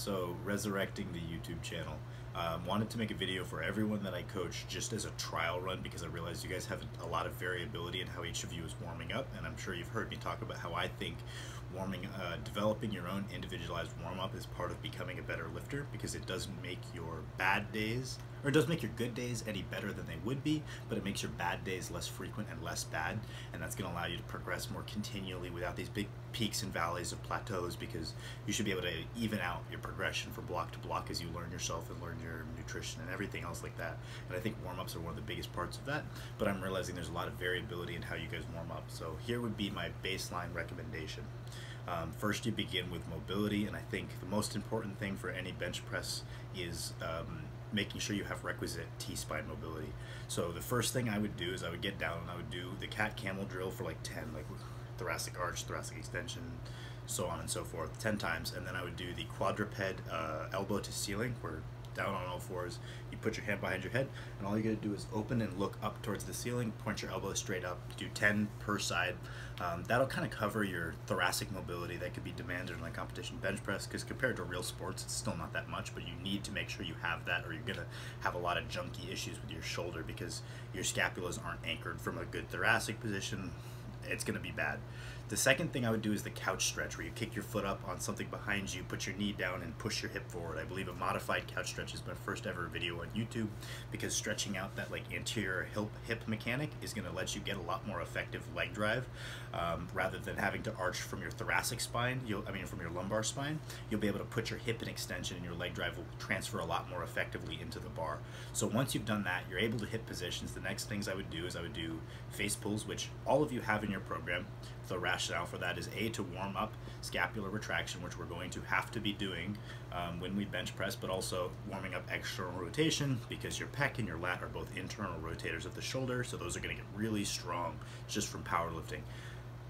So resurrecting the YouTube channel. Wanted to make a video for everyone that I coach just as a trial run because I realized you guys have a lot of variability in how each of you is warming up, and I'm sure you've heard me talk about how I think developing your own individualized warm-up is part of becoming a better lifter, because it doesn't make your bad days, or it does make your good days any better than they would be, but it makes your bad days less frequent and less bad, and that's going to allow you to progress more continually without these big peaks and valleys of plateaus, because you should be able to even out your progression from block to block as you learn yourself and learn your nutrition and everything else like that. And I think warm-ups are one of the biggest parts of that, but I'm realizing there's a lot of variability in how you guys warm up. So here would be my baseline recommendation. First, you begin with mobility, and I think the most important thing for any bench press is making sure you have requisite T-spine mobility. So the first thing I would do is I would get down and I would do the cat-camel drill for like 10, like thoracic arch, thoracic extension, so on and so forth, 10 times, and then I would do the quadruped elbow to ceiling, where down on all fours, you put your hand behind your head, and all you're going to do is open and look up towards the ceiling, point your elbows straight up, do 10 per side. That'll kind of cover your thoracic mobility that could be demanded in a competition bench press, because compared to real sports, it's still not that much, but you need to make sure you have that, or you're going to have a lot of junky issues with your shoulder because your scapulas aren't anchored from a good thoracic position. It's going to be bad. The second thing I would do is the couch stretch, where you kick your foot up on something behind you, put your knee down, and push your hip forward. I believe a modified couch stretch is my first ever video on YouTube, because stretching out that like anterior hip mechanic is going to let you get a lot more effective leg drive, rather than having to arch from your thoracic spine. From your lumbar spine, you'll be able to put your hip in extension, and your leg drive will transfer a lot more effectively into the bar. So once you've done that, you're able to hit positions. The next things I would do is I would do face pulls, which all of you have in your program. The rationale for that is to warm up scapular retraction, which we're going to have to be doing when we bench press, but also warming up external rotation, because your pec and your lat are both internal rotators of the shoulder, so those are going to get really strong just from powerlifting.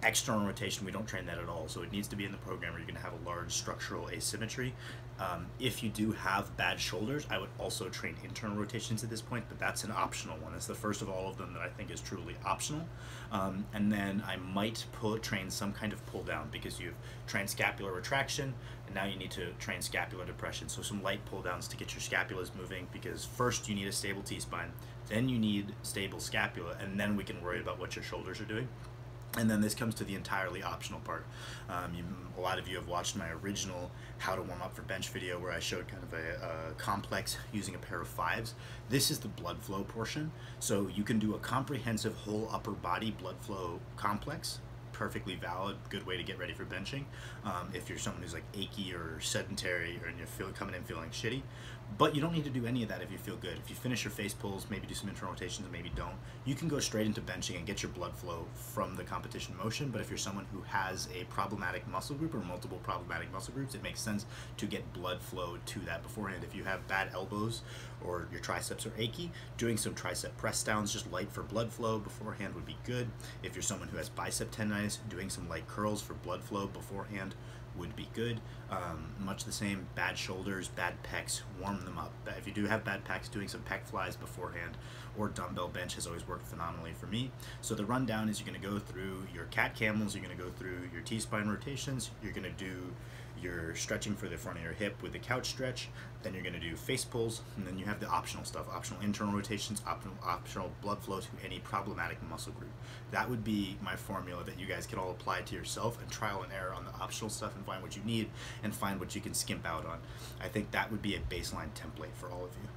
External rotation, we don't train that at all, so it needs to be in the program, or you're going to have a large structural asymmetry. If you do have bad shoulders, I would also train internal rotations at this point, but that's an optional one. It's the first of all of them that I think is truly optional. And then I might train some kind of pull down, because you have transcapular retraction, and now you need to train scapular depression. So some light pull downs to get your scapulas moving, because first you need a stable T-spine, then you need stable scapula, and then we can worry about what your shoulders are doing. And then this comes to the entirely optional part. A lot of you have watched my original how to warm up for bench video, where I showed kind of a complex using a pair of fives. This is the blood flow portion. So you can do a comprehensive whole upper body blood flow complex. Perfectly valid, good way to get ready for benching. If you're someone who's like achy or sedentary, or you're coming in feeling shitty. But you don't need to do any of that if you feel good. If you finish your face pulls, maybe do some internal rotations, and maybe don't, you can go straight into benching and get your blood flow from the competition motion. But if you're someone who has a problematic muscle group or multiple problematic muscle groups, it makes sense to get blood flow to that beforehand. If you have bad elbows or your triceps are achy, doing some tricep press downs, just light for blood flow beforehand, would be good. If you're someone who has bicep tendonitis, doing some light curls for blood flow beforehand would be good. Much the same, bad shoulders, bad pecs, warm them up. If you do have bad pecs, doing some pec flies beforehand or dumbbell bench has always worked phenomenally for me. So the rundown is you're going to go through your cat camels, you're going to go through your T-spine rotations, you're going to do your stretching for the front of your hip with the couch stretch, then you're going to do face pulls, and then you have the optional stuff, optional internal rotations, optional blood flow to any problematic muscle group. That would be my formula that you guys can all apply to yourself and trial and error on the optional stuff and find what you need and find what you can skimp out on. I think that would be a baseline template for all of you.